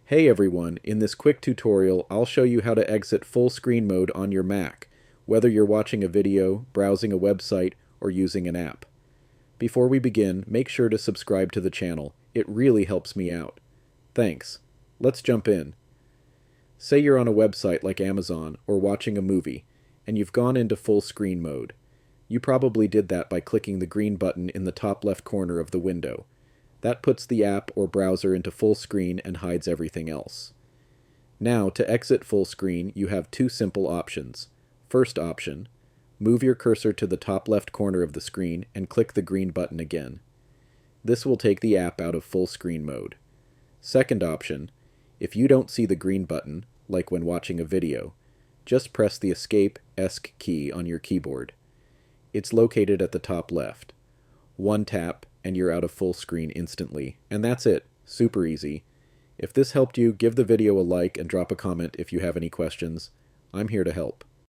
Hey everyone, in this quick tutorial, I'll show you how to exit full screen mode on your Mac, whether you're watching a video, browsing a website, or using an app. Before we begin, make sure to subscribe to the channel. It really helps me out. Thanks. Let's jump in. Say you're on a website like Amazon or watching a movie, and you've gone into full screen mode. You probably did that by clicking the green button in the top left corner of the window. That puts the app or browser into full screen and hides everything else. Now, to exit full screen, you have two simple options. First option, move your cursor to the top left corner of the screen and click the green button again. This will take the app out of full screen mode. Second option, if you don't see the green button, like when watching a video, just press the Escape-esque key on your keyboard. It's located at the top left. One tap, and you're out of full screen instantly. And that's it. Super easy. If this helped you, give the video a like and drop a comment if you have any questions. I'm here to help.